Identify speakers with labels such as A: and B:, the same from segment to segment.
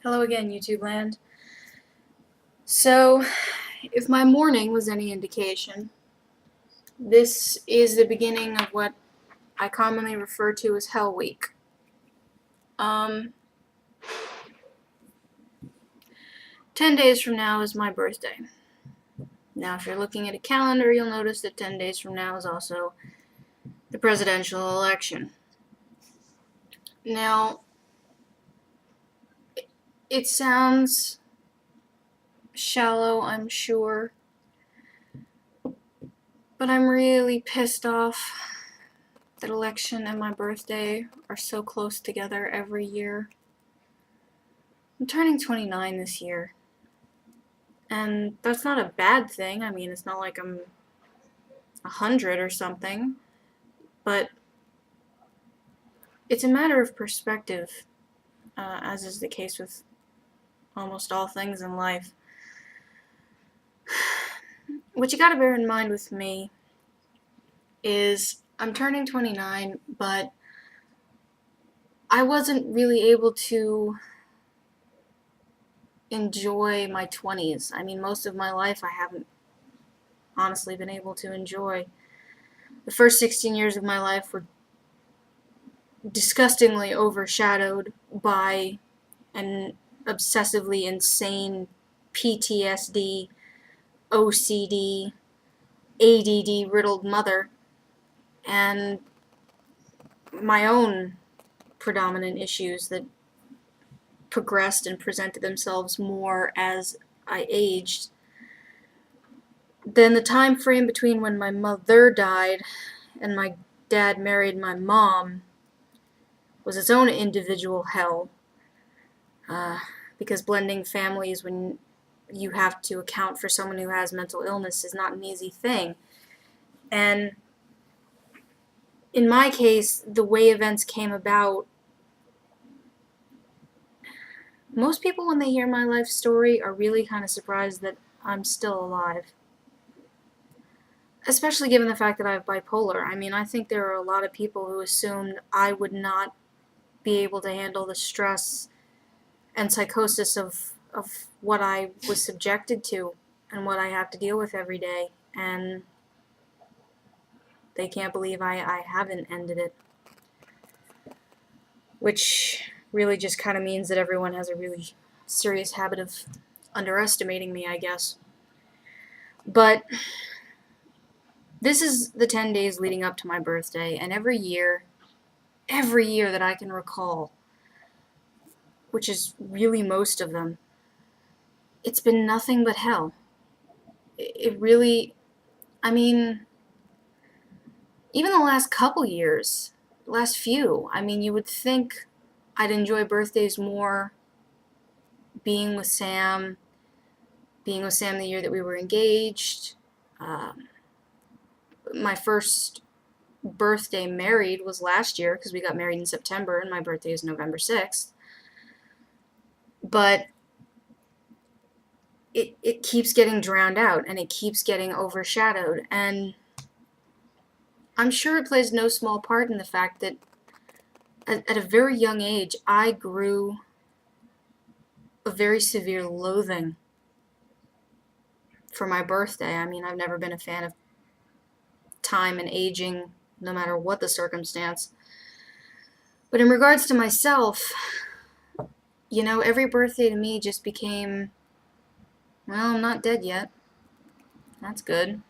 A: Hello again, YouTube land. So, if my morning was any indication, this is the beginning of what I commonly refer to as Hell Week. 10 days from now is my birthday. Now, if you're looking at a calendar, you'll notice that 10 days from now is also the presidential election. Now, it sounds shallow, I'm sure, but I'm really pissed off that election and my birthday are so close together every year. I'm turning 29 this year, and that's not a bad thing. I mean, it's not like I'm 100 or something, but it's a matter of perspective, as is the case with almost all things in life. What you gotta bear in mind with me is I'm turning 29, but I wasn't really able to enjoy my 20s. I mean, most of my life I haven't honestly been able to enjoy. The first 16 years of my life were disgustingly overshadowed by an obsessively insane PTSD, OCD, ADD riddled mother, and my own predominant issues that progressed and presented themselves more as I aged. Then the time frame between when my mother died and my dad married my mom was its own individual hell, because blending families when you have to account for someone who has mental illness is not an easy thing. And in my case, the way events came about, most people when they hear my life story are really kind of surprised that I'm still alive. Especially given the fact that I have bipolar. I mean, I think there are a lot of people who assumed I would not be able to handle the stress and psychosis of what I was subjected to and what I have to deal with every day. And they can't believe I haven't ended it. Which really just kind of means that everyone has a really serious habit of underestimating me, I guess. But this is the 10 days leading up to my birthday, and every year that I can recall, which is really most of them, it's been nothing but hell. It really, I mean, even the last couple years, last few, I mean, you would think I'd enjoy birthdays more being with Sam the year that we were engaged. My first birthday married was last year because we got married in September and my birthday is November 6th. But it keeps getting drowned out and it keeps getting overshadowed. And I'm sure it plays no small part in the fact that at a very young age, I grew a very severe loathing for my birthday. I mean, I've never been a fan of time and aging, no matter what the circumstance. But in regards to myself, you know, every birthday to me just became, well, I'm not dead yet. That's good.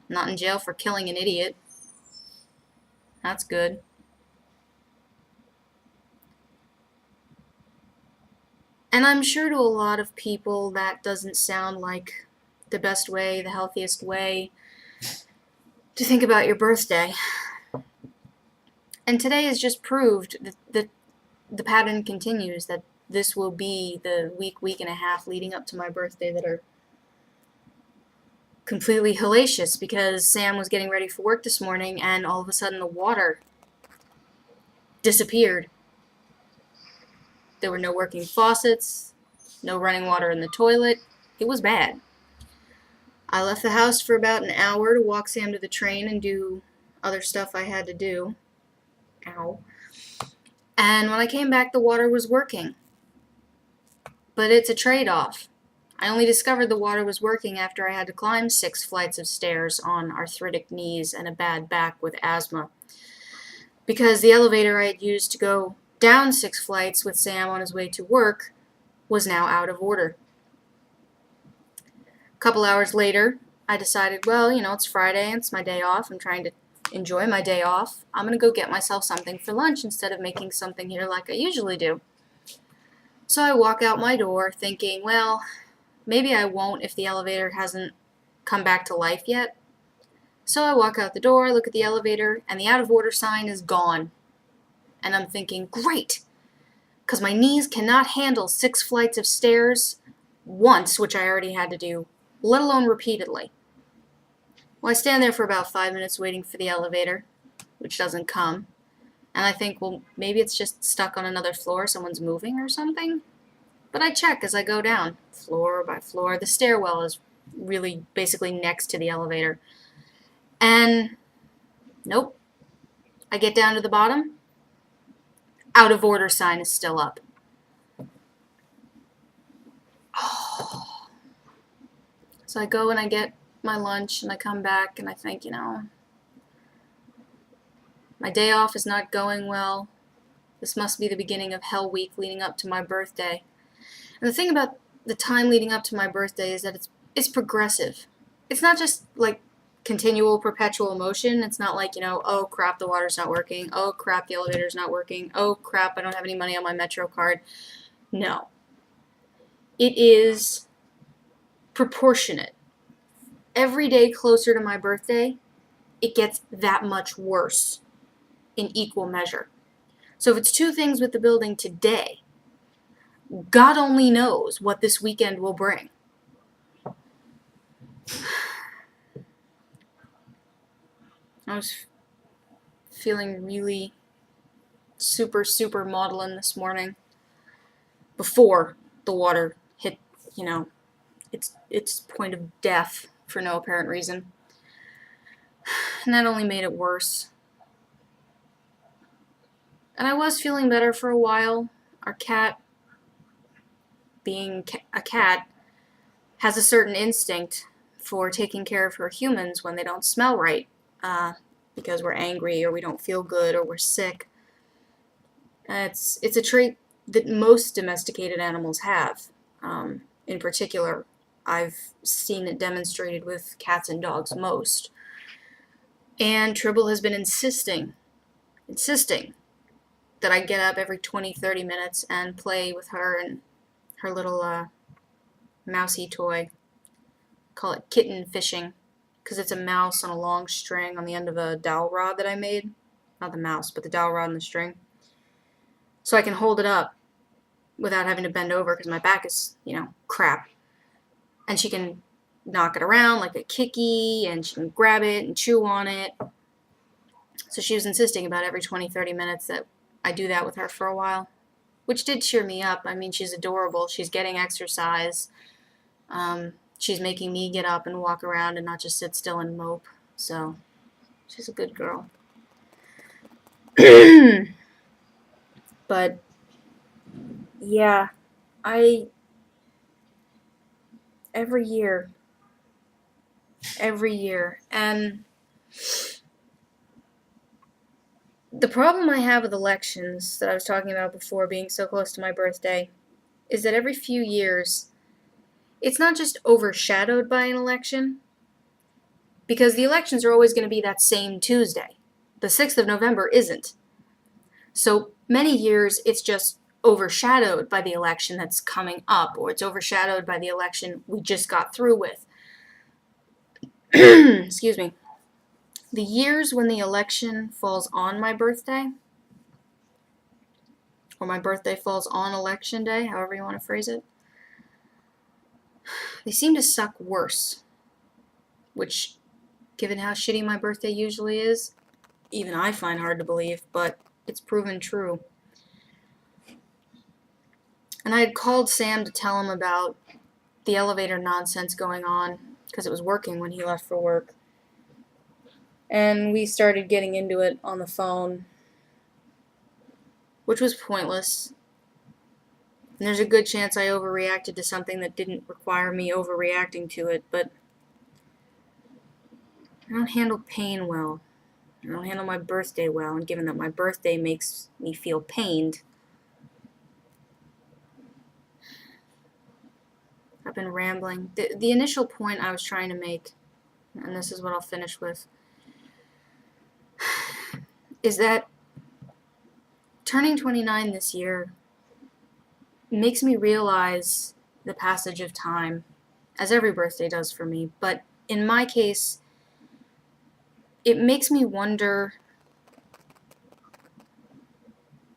A: I'm not in jail for killing an idiot. That's good. And I'm sure to a lot of people that doesn't sound like the best way, the healthiest way to think about your birthday. And today has just proved that the pattern continues, that this will be the week and a half leading up to my birthday that are completely hellacious, because Sam was getting ready for work this morning and all of a sudden the water disappeared. There were no working faucets, no running water in the toilet. It was bad. I left the house for about an hour to walk Sam to the train and do other stuff I had to do. Ow. And when I came back, the water was working. But it's a trade-off. I only discovered the water was working after I had to climb 6 flights of stairs on arthritic knees and a bad back with asthma. Because the elevator I had used to go down 6 flights with Sam on his way to work was now out of order. A couple hours later, I decided, well, it's Friday, it's my day off, I'm trying to enjoy my day off. I'm going to go get myself something for lunch instead of making something here like I usually do. So I walk out my door thinking, well, maybe I won't if the elevator hasn't come back to life yet. So I walk out the door, look at the elevator, and the out of order sign is gone. And I'm thinking, great, because my knees cannot handle 6 flights of stairs once, which I already had to do, let alone repeatedly. Well, I stand there for about 5 minutes waiting for the elevator, which doesn't come. And I think, well, maybe it's just stuck on another floor, someone's moving or something. But I check as I go down, floor by floor. The stairwell is really basically next to the elevator. And nope. I get down to the bottom. Out of order sign is still up. Oh. So I go and I get my lunch and I come back and I think, my day off is not going well. This must be the beginning of Hell Week leading up to my birthday. And the thing about the time leading up to my birthday is that it's progressive. It's not just like continual, perpetual motion. It's not like, oh crap, the water's not working. Oh crap, the elevator's not working. Oh crap, I don't have any money on my Metro card. No. It is proportionate. Every day closer to my birthday, it gets that much worse in equal measure. So if it's 2 things with the building today, God only knows what this weekend will bring. I was feeling really super maudlin this morning before the water hit, its point of death for no apparent reason. And that only made it worse. And I was feeling better for a while. Our cat, being a cat, has a certain instinct for taking care of her humans when they don't smell right, because we're angry or we don't feel good or we're sick. It's a trait that most domesticated animals have. In particular, I've seen it demonstrated with cats and dogs most. And Tribble has been insisting that I get up every 20-30 minutes and play with her and her little mousy toy. Call it kitten fishing, because it's a mouse on a long string on the end of a dowel rod that I made. Not the mouse, but the dowel rod and the string. So I can hold it up without having to bend over because my back is, crap. And she can knock it around like a kicky, and she can grab it and chew on it. So she was insisting about every 20-30 minutes that I do that with her for a while, which did cheer me up. I mean, she's adorable. She's getting exercise. She's making me get up and walk around and not just sit still and mope. So she's a good girl. But yeah, every year, and the problem I have with elections that I was talking about before being so close to my birthday is that every few years, it's not just overshadowed by an election, because the elections are always going to be that same Tuesday. The 6th of November isn't. So many years, it's just overshadowed by the election that's coming up, or it's overshadowed by the election we just got through with. Excuse me. The years when the election falls on my birthday, or my birthday falls on election day, however you want to phrase it, they seem to suck worse. Which, given how shitty my birthday usually is, even I find hard to believe, but it's proven true. And I had called Sam to tell him about the elevator nonsense going on, because it was working when he left for work. And we started getting into it on the phone, which was pointless. And there's a good chance I overreacted to something that didn't require me overreacting to it, but I don't handle pain well. I don't handle my birthday well, and given that my birthday makes me feel pained, I've been rambling. The initial point I was trying to make, and this is what I'll finish with, is that turning 29 this year makes me realize the passage of time, as every birthday does for me, but in my case, it makes me wonder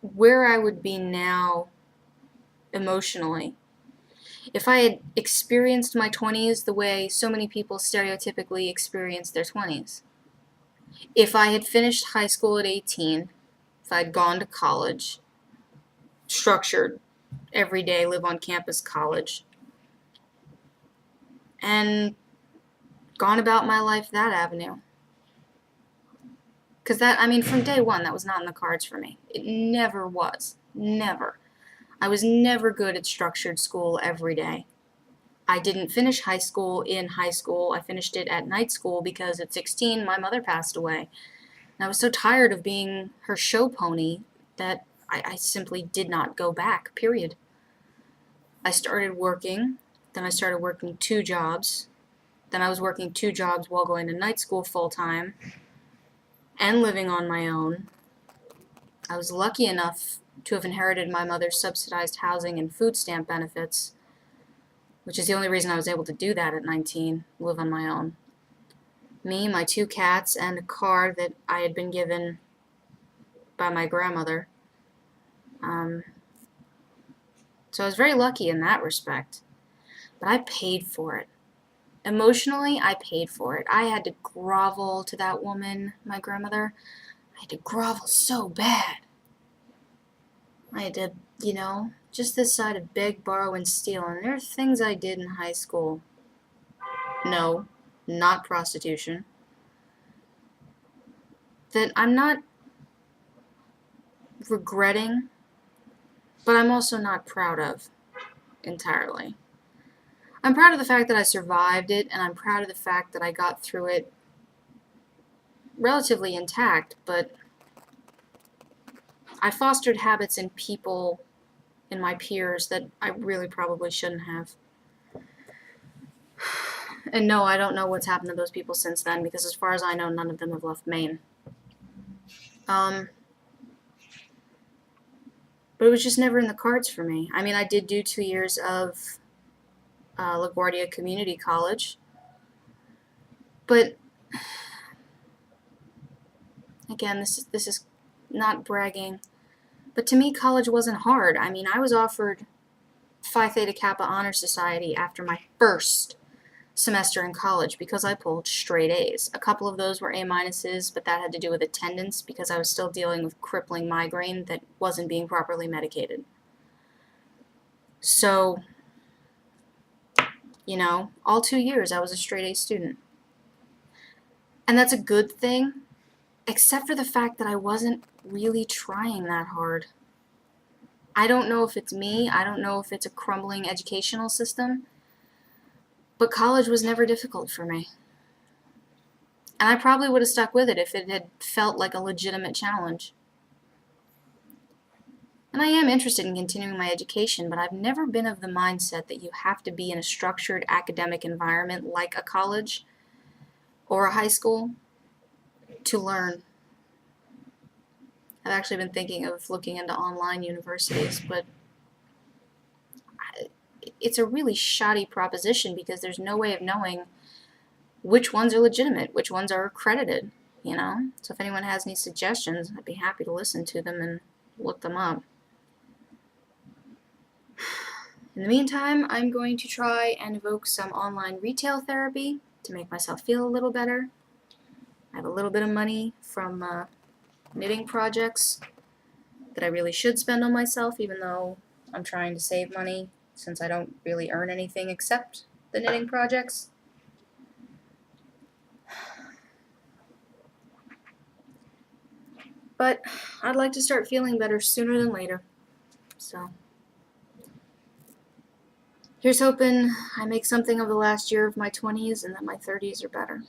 A: where I would be now emotionally if I had experienced my 20s the way so many people stereotypically experience their 20s. If I had finished high school at 18, if I'd gone to college, structured, everyday, live on campus college, and gone about my life that avenue. Because from day one, that was not in the cards for me. It never was. Never. I was never good at structured school every day. I didn't finish high school in high school. I finished it at night school because at 16, my mother passed away. And I was so tired of being her show pony that I simply did not go back, period. I started working, then I started working 2 jobs, then I was working 2 jobs while going to night school full time and living on my own. I was lucky enough to have inherited my mother's subsidized housing and food stamp benefits, which is the only reason I was able to do that at 19, live on my own. Me, my 2 cats, and a car that I had been given by my grandmother. So I was very lucky in that respect. But I paid for it. Emotionally, I paid for it. I had to grovel to that woman, my grandmother. I had to grovel so bad. I had to, just this side of beg, borrow, and steal. And there are things I did in high school. No, not prostitution. That I'm not regretting, but I'm also not proud of entirely. I'm proud of the fact that I survived it, and I'm proud of the fact that I got through it relatively intact, but I fostered habits in people, in my peers, that I really probably shouldn't have. And no, I don't know what's happened to those people since then, because as far as I know, none of them have left Maine. But it was just never in the cards for me. I did do 2 years of LaGuardia Community College, but again, this is not bragging, but to me, college wasn't hard. I was offered Phi Theta Kappa Honor Society after my first semester in college because I pulled straight A's. A couple of those were A minuses, but that had to do with attendance because I was still dealing with crippling migraine that wasn't being properly medicated. So, all 2 years I was a straight A student. And that's a good thing, except for the fact that I wasn't really trying that hard. I don't know if it's me, I don't know if it's a crumbling educational system, but college was never difficult for me. And I probably would have stuck with it if it had felt like a legitimate challenge. And I am interested in continuing my education, but I've never been of the mindset that you have to be in a structured academic environment like a college or a high school to learn. I've actually been thinking of looking into online universities, but it's a really shoddy proposition because there's no way of knowing which ones are legitimate, which ones are accredited, So if anyone has any suggestions, I'd be happy to listen to them and look them up. In the meantime, I'm going to try and evoke some online retail therapy to make myself feel a little better. I have a little bit of money from knitting projects that I really should spend on myself, even though I'm trying to save money since I don't really earn anything except the knitting projects. But I'd like to start feeling better sooner than later. So Here's hoping I make something of the last year of my 20s and that my 30s are better.